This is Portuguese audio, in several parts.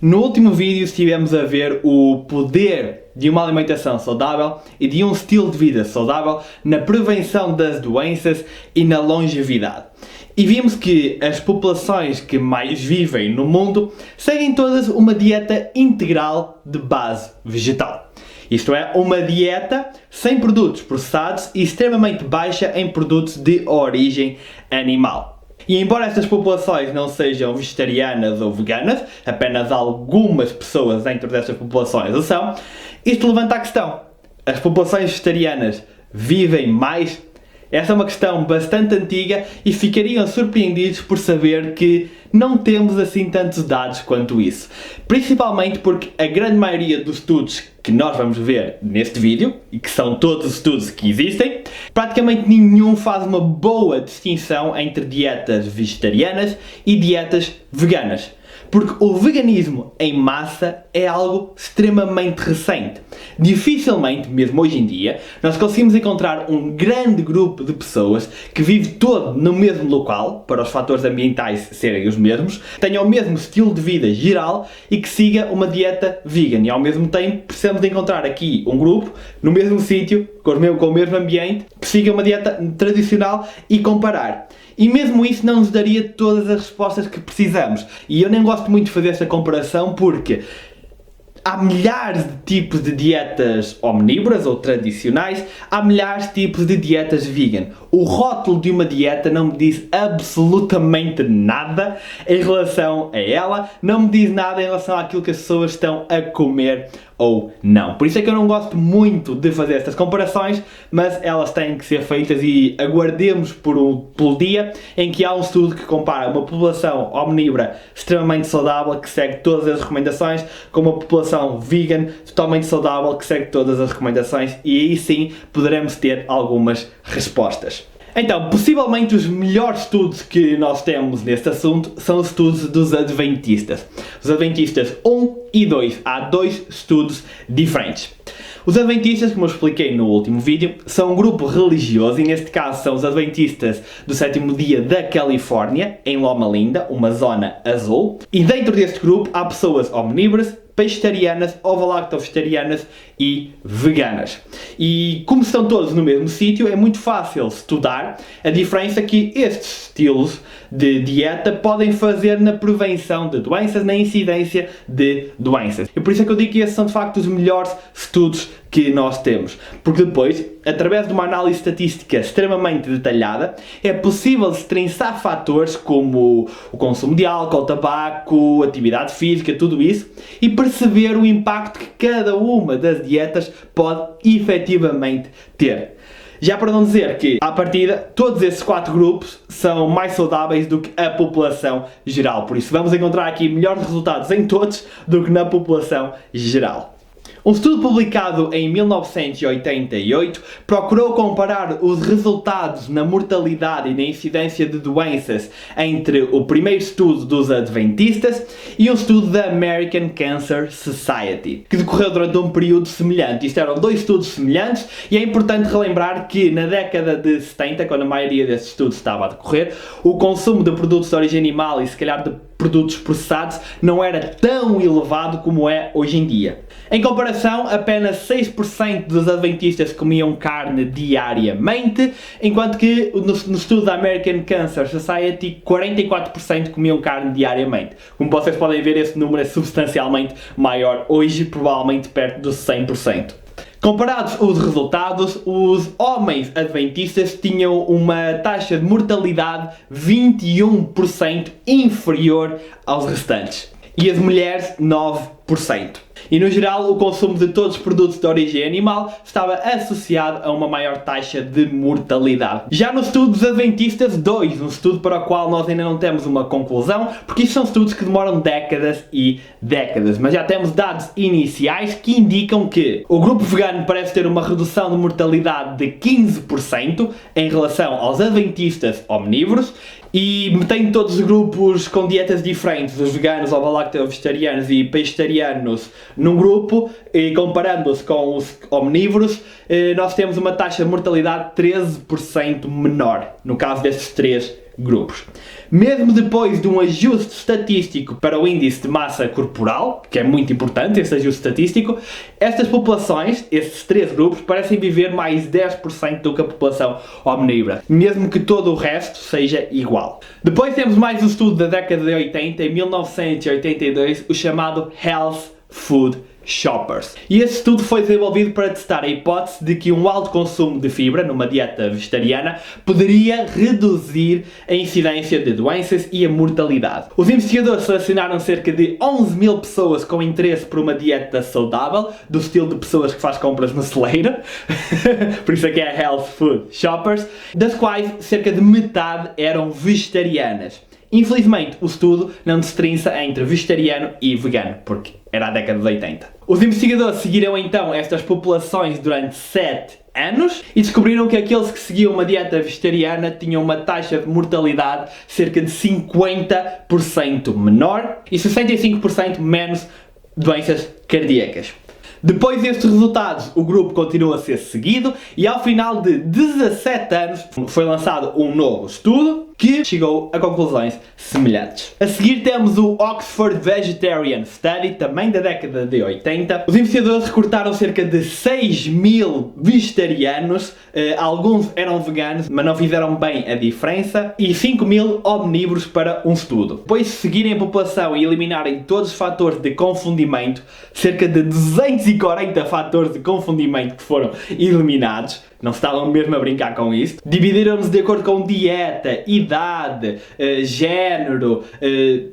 No último vídeo estivemos a ver o poder de uma alimentação saudável e de um estilo de vida saudável na prevenção das doenças e na longevidade. E vimos que as populações que mais vivem no mundo seguem todas uma dieta integral de base vegetal. Isto é, uma dieta sem produtos processados e extremamente baixa em produtos de origem animal. E embora estas populações não sejam vegetarianas ou veganas, apenas algumas pessoas dentro destas populações o são, isto levanta a questão: as populações vegetarianas vivem mais? Esta é uma questão bastante antiga e ficariam surpreendidos por saber que não temos assim tantos dados quanto isso. Principalmente porque a grande maioria dos estudos que nós vamos ver neste vídeo, e que são todos os estudos que existem, praticamente nenhum faz uma boa distinção entre dietas vegetarianas e dietas veganas. Porque o veganismo em massa é algo extremamente recente. Dificilmente, mesmo hoje em dia, nós conseguimos encontrar um grande grupo de pessoas que vive todo no mesmo local, para os fatores ambientais serem os mesmos, tenha o mesmo estilo de vida geral e que siga uma dieta vegan. E ao mesmo tempo precisamos de encontrar aqui um grupo, no mesmo sítio, com o mesmo ambiente, que siga uma dieta tradicional e comparar. E mesmo isso não nos daria todas as respostas que precisamos. E eu nem gosto muito de fazer esta comparação porque há milhares de tipos de dietas omnívoras ou tradicionais, há milhares de tipos de dietas vegan. O rótulo de uma dieta não me diz absolutamente nada em relação a ela, não me diz nada em relação àquilo que as pessoas estão a comer ou não. Por isso é que eu não gosto muito de fazer estas comparações, mas elas têm que ser feitas e aguardemos pelo dia em que há um estudo que compara uma população omnívora extremamente saudável, que segue todas as recomendações, com uma população vegan totalmente saudável, que segue todas as recomendações, e aí sim poderemos ter algumas respostas. Então, possivelmente os melhores estudos que nós temos neste assunto são os estudos dos Adventistas. Os Adventistas 1 e 2. Há dois estudos diferentes. Os Adventistas, como eu expliquei no último vídeo, são um grupo religioso, e neste caso são os Adventistas do sétimo dia da Califórnia, em Loma Linda, uma zona azul. E dentro deste grupo há pessoas omnívoras, vegetarianas, ovo-lacto-vegetarianas e veganas. E como estão todos no mesmo sítio, é muito fácil estudar a diferença que estes estilos de dieta podem fazer na prevenção de doenças, na incidência de doenças. E por isso é que eu digo que esses são de facto os melhores estudos que nós temos, porque depois, através de uma análise estatística extremamente detalhada, é possível destrinçar fatores como o consumo de álcool, tabaco, atividade física, tudo isso, e perceber o impacto que cada uma das dietas pode efetivamente ter. Já para não dizer que, à partida, todos esses 4 grupos são mais saudáveis do que a população geral. Por isso vamos encontrar aqui melhores resultados em todos do que na população geral. Um estudo publicado em 1988 procurou comparar os resultados na mortalidade e na incidência de doenças entre o primeiro estudo dos Adventistas e um estudo da American Cancer Society, que decorreu durante um período semelhante. Isto eram dois estudos semelhantes, e é importante relembrar que na década de 70, quando a maioria desses estudos estava a decorrer, o consumo de produtos de origem animal e se calhar de produtos processados não era tão elevado como é hoje em dia. Em comparação, apenas 6% dos adventistas comiam carne diariamente, enquanto que no estudo da American Cancer Society, 44% comiam carne diariamente. Como vocês podem ver, esse número é substancialmente maior hoje, provavelmente perto dos 100%. Comparados os resultados, os homens adventistas tinham uma taxa de mortalidade 21% inferior aos restantes, e as mulheres 9%. E no geral, o consumo de todos os produtos de origem animal estava associado a uma maior taxa de mortalidade. Já no estudo dos Adventistas 2, um estudo para o qual nós ainda não temos uma conclusão, porque isto são estudos que demoram décadas e décadas, mas já temos dados iniciais que indicam que o grupo vegano parece ter uma redução de mortalidade de 15% em relação aos adventistas omnívoros, e metendo todos os grupos com dietas diferentes, os veganos, ovo-lacto-vegetarianos e vegetarianos num grupo, e comparando-os com os omnívoros, nós temos uma taxa de mortalidade 13% menor, no caso destes três grupos. Mesmo depois de um ajuste estatístico para o índice de massa corporal, que é muito importante esse ajuste estatístico, estas populações, estes 3 grupos, parecem viver mais 10% do que a população omnívora, mesmo que todo o resto seja igual. Depois temos mais um estudo da década de 80, em 1982, o chamado Health Food Shoppers. E esse estudo foi desenvolvido para testar a hipótese de que um alto consumo de fibra numa dieta vegetariana poderia reduzir a incidência de doenças e a mortalidade. Os investigadores selecionaram cerca de 11 mil pessoas com interesse por uma dieta saudável, do estilo de pessoas que faz compras no celeiro, por isso aqui é Health Food Shoppers, das quais cerca de metade eram vegetarianas. Infelizmente, o estudo não destrinça entre vegetariano e vegano, porque era a década de 80. Os investigadores seguiram então estas populações durante 7 anos e descobriram que aqueles que seguiam uma dieta vegetariana tinham uma taxa de mortalidade cerca de 50% menor e 65% menos doenças cardíacas. Depois destes resultados, o grupo continua a ser seguido e ao final de 17 anos foi lançado um novo estudo que chegou a conclusões semelhantes. A seguir temos o Oxford Vegetarian Study, também da década de 80. Os investigadores recrutaram cerca de 6 mil vegetarianos, alguns eram veganos, mas não fizeram bem a diferença, e 5 mil omnívoros para um estudo. Depois de seguirem a população e eliminarem todos os fatores de confundimento, cerca de 240 fatores de confundimento que foram eliminados, não estavam mesmo a brincar com isso. Dividiram-nos de acordo com dieta, idade, género,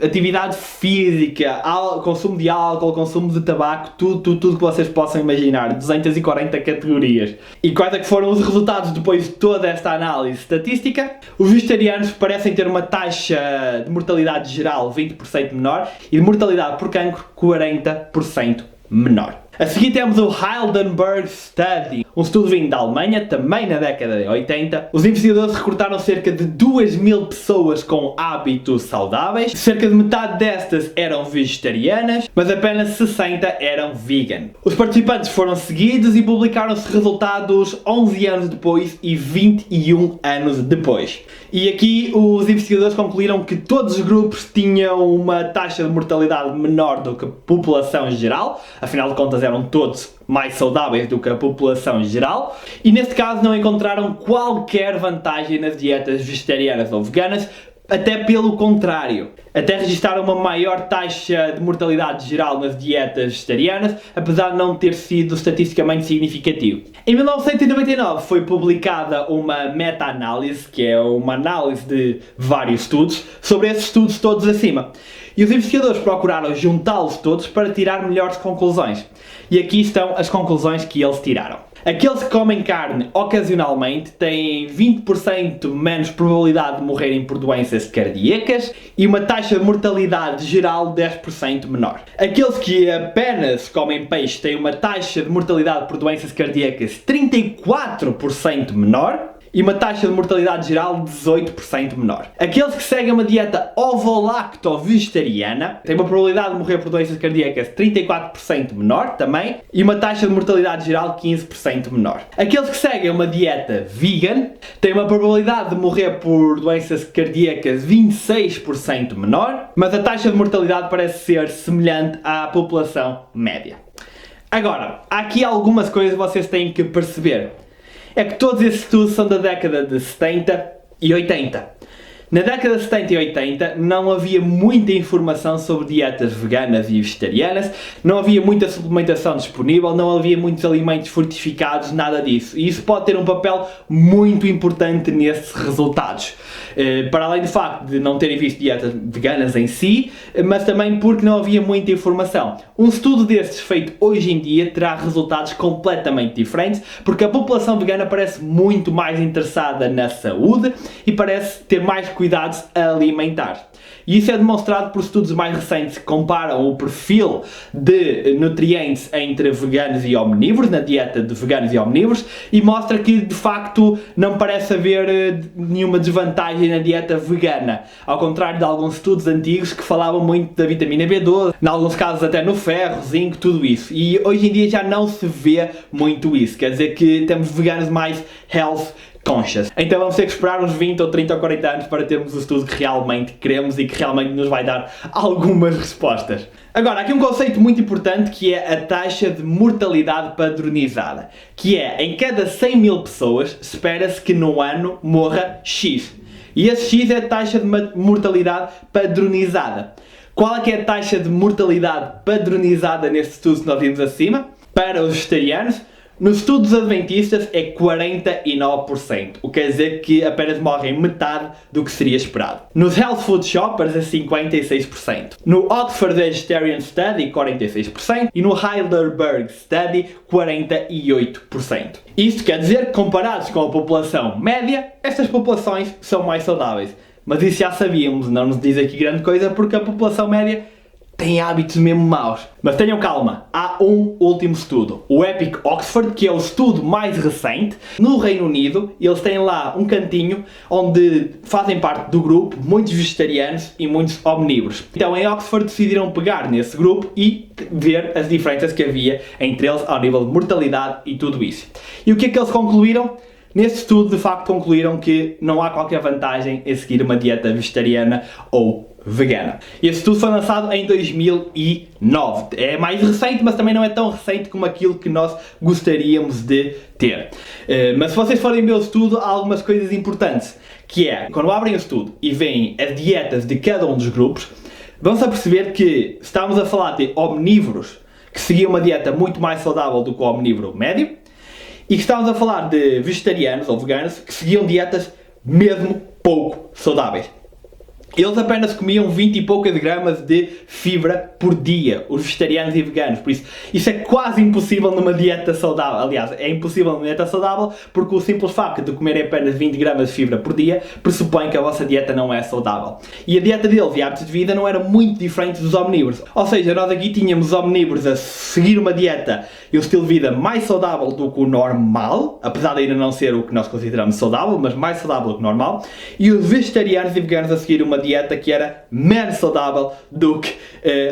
atividade física, consumo de álcool, consumo de tabaco, tudo que vocês possam imaginar. 240 categorias. E quais é que foram os resultados depois de toda esta análise estatística? Os vegetarianos parecem ter uma taxa de mortalidade geral 20% menor e de mortalidade por cancro 40% menor. A seguir temos o Heidelberg Study, um estudo vindo da Alemanha, também na década de 80. Os investigadores recrutaram cerca de 2 mil pessoas com hábitos saudáveis. Cerca de metade destas eram vegetarianas, mas apenas 60 eram vegan. Os participantes foram seguidos e publicaram-se resultados 11 anos depois e 21 anos depois. E aqui os investigadores concluíram que todos os grupos tinham uma taxa de mortalidade menor do que a população geral, afinal de contas eram todos mais saudáveis do que a população geral, e neste caso não encontraram qualquer vantagem nas dietas vegetarianas ou veganas, até pelo contrário. Até registraram uma maior taxa de mortalidade geral nas dietas vegetarianas, apesar de não ter sido estatisticamente significativo. Em 1999 foi publicada uma meta-análise, que é uma análise de vários estudos, sobre esses estudos todos acima. E os investigadores procuraram juntá-los todos para tirar melhores conclusões. E aqui estão as conclusões que eles tiraram. Aqueles que comem carne ocasionalmente têm 20% menos probabilidade de morrerem por doenças cardíacas e uma taxa de mortalidade geral 10% menor. Aqueles que apenas comem peixe têm uma taxa de mortalidade por doenças cardíacas 34% menor e uma taxa de mortalidade geral 18% menor. Aqueles que seguem uma dieta ovo-lacto-vegetariana têm uma probabilidade de morrer por doenças cardíacas 34% menor também e uma taxa de mortalidade geral 15% menor. Aqueles que seguem uma dieta vegan têm uma probabilidade de morrer por doenças cardíacas 26% menor, mas a taxa de mortalidade parece ser semelhante à população média. Agora, há aqui algumas coisas que vocês têm que perceber. É que todos esses estudos são da década de 70 e 80. Na década de 70 e 80 não havia muita informação sobre dietas veganas e vegetarianas, não havia muita suplementação disponível, não havia muitos alimentos fortificados, nada disso. E isso pode ter um papel muito importante nesses resultados. Para além do facto de não terem visto dietas veganas em si, mas também porque não havia muita informação. Um estudo destes feito hoje em dia terá resultados completamente diferentes, porque a população vegana parece muito mais interessada na saúde e parece ter mais cuidados alimentar. E isso é demonstrado por estudos mais recentes que comparam o perfil de nutrientes entre veganos e omnívoros, na dieta de veganos e omnívoros, e mostra que de facto não parece haver nenhuma desvantagem na dieta vegana, ao contrário de alguns estudos antigos que falavam muito da vitamina B12, em alguns casos até no ferro, zinco, tudo isso. E hoje em dia já não se vê muito isso, quer dizer que temos veganos mais health conscious. Então vamos ter que esperar uns 20 ou 30 ou 40 anos para termos o estudo que realmente queremos e que realmente nos vai dar algumas respostas. Agora, aqui um conceito muito importante que é a taxa de mortalidade padronizada, que é, em cada 100 mil pessoas, espera-se que no ano morra X. E esse X é a taxa de mortalidade padronizada. Qual é que é a taxa de mortalidade padronizada neste estudo que nós vimos acima? Para os vegetarianos, nos estudos adventistas é 49%, o que quer dizer que apenas morrem metade do que seria esperado. Nos Health Food Shoppers é 56%. No Oxford Vegetarian Study, 46%. E no Heidelberg Study, 48%. Isto quer dizer que, comparados com a população média, estas populações são mais saudáveis. Mas isso já sabíamos, não nos diz aqui grande coisa, porque a população média tem hábitos mesmo maus. Mas tenham calma, há um último estudo, o EPIC Oxford, que é o estudo mais recente. No Reino Unido, eles têm lá um cantinho onde fazem parte do grupo muitos vegetarianos e muitos omnívoros. Então em Oxford decidiram pegar nesse grupo e ver as diferenças que havia entre eles ao nível de mortalidade e tudo isso. E o que é que eles concluíram? Nesse estudo, de facto, concluíram que não há qualquer vantagem em seguir uma dieta vegetariana ou vegana. Este estudo foi lançado em 2009. É mais recente, mas também não é tão recente como aquilo que nós gostaríamos de ter. Mas se vocês forem ver o estudo, há algumas coisas importantes, que é, quando abrem o estudo e veem as dietas de cada um dos grupos, vão-se a perceber que estamos a falar de omnívoros que seguiam uma dieta muito mais saudável do que o omnívoro médio, e que estamos a falar de vegetarianos ou veganos que seguiam dietas mesmo pouco saudáveis. Eles apenas comiam 20 e poucas gramas de fibra por dia, os vegetarianos e veganos. Por isso é quase impossível numa dieta saudável. Aliás, é impossível numa dieta saudável porque o simples facto de comerem apenas 20 gramas de fibra por dia pressupõe que a vossa dieta não é saudável. E a dieta deles e hábitos de vida não era muito diferente dos omnívoros. Ou seja, nós aqui tínhamos omnívoros a seguir uma dieta e um estilo de vida mais saudável do que o normal, apesar de ainda não ser o que nós consideramos saudável, mas mais saudável do que o normal, e os vegetarianos e veganos a seguir uma dieta que era menos saudável do que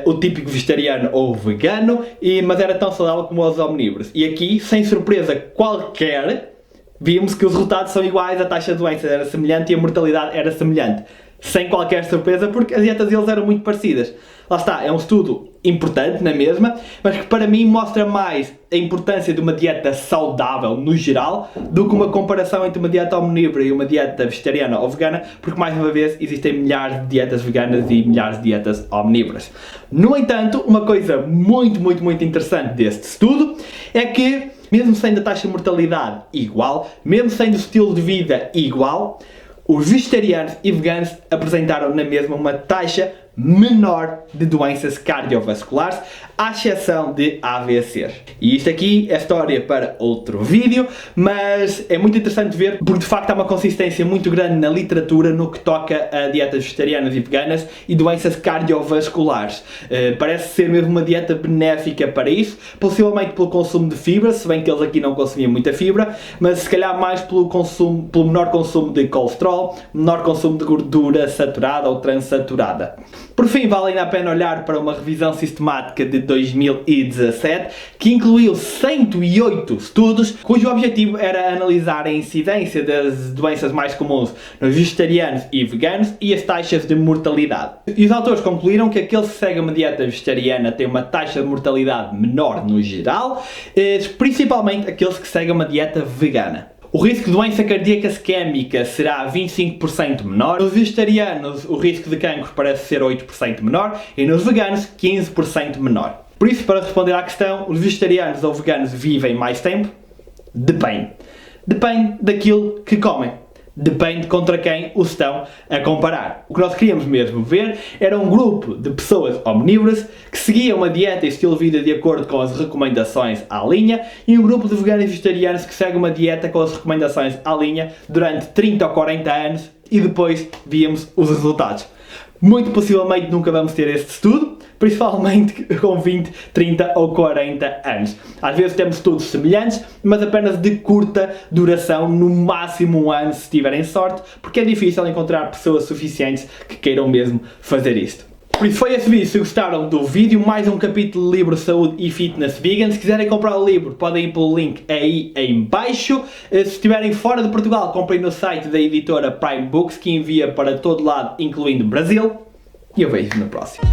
o típico vegetariano ou vegano, mas era tão saudável como os omnívoros. E aqui, sem surpresa qualquer, vimos que os resultados são iguais, a taxa de doença era semelhante e a mortalidade era semelhante. Sem qualquer surpresa, porque as dietas deles eram muito parecidas. Lá está, é um estudo importante na mesma, mas que para mim mostra mais a importância de uma dieta saudável no geral do que uma comparação entre uma dieta omnívora e uma dieta vegetariana ou vegana, porque mais uma vez existem milhares de dietas veganas e milhares de dietas omnívoras. No entanto, uma coisa muito interessante deste estudo é que, mesmo sendo a taxa de mortalidade igual, mesmo sendo o estilo de vida igual, os vegetarianos e veganos apresentaram na mesma uma taxa menor de doenças cardiovasculares, à exceção de AVCs. E isto aqui é história para outro vídeo, mas é muito interessante ver, porque de facto há uma consistência muito grande na literatura no que toca a dietas vegetarianas e veganas e doenças cardiovasculares. Parece ser mesmo uma dieta benéfica para isso, possivelmente pelo consumo de fibra, se bem que eles aqui não consumiam muita fibra, mas se calhar mais pelo menor consumo de colesterol, menor consumo de gordura saturada ou transsaturada. Por fim, vale ainda a pena olhar para uma revisão sistemática de 2017 que incluiu 108 estudos cujo objetivo era analisar a incidência das doenças mais comuns nos vegetarianos e veganos e as taxas de mortalidade. E os autores concluíram que aqueles que seguem uma dieta vegetariana têm uma taxa de mortalidade menor no geral, principalmente aqueles que seguem uma dieta vegana. O risco de doença cardíaca isquémica será 25% menor. Nos vegetarianos, o risco de cancro parece ser 8% menor e nos veganos, 15% menor. Por isso, para responder à questão, os vegetarianos ou veganos vivem mais tempo? Depende. Depende daquilo que comem. Depende contra quem os estão a comparar. O que nós queríamos mesmo ver era um grupo de pessoas omnívoras que seguiam uma dieta e estilo de vida de acordo com as recomendações à linha e um grupo de veganos e vegetarianos que seguem uma dieta com as recomendações à linha durante 30 ou 40 anos e depois víamos os resultados. Muito possivelmente nunca vamos ter este estudo, principalmente com 20, 30 ou 40 anos. Às vezes temos estudos semelhantes, mas apenas de curta duração, no máximo um ano se tiverem sorte, porque é difícil encontrar pessoas suficientes que queiram mesmo fazer isto. Por isso foi esse vídeo. Se gostaram do vídeo, mais um capítulo de livro Saúde e Fitness Vegan. Se quiserem comprar o livro, podem ir pelo link aí em baixo. Se estiverem fora de Portugal, comprem no site da editora Prime Books, que envia para todo lado, incluindo Brasil. E eu vejo-vos no próximo.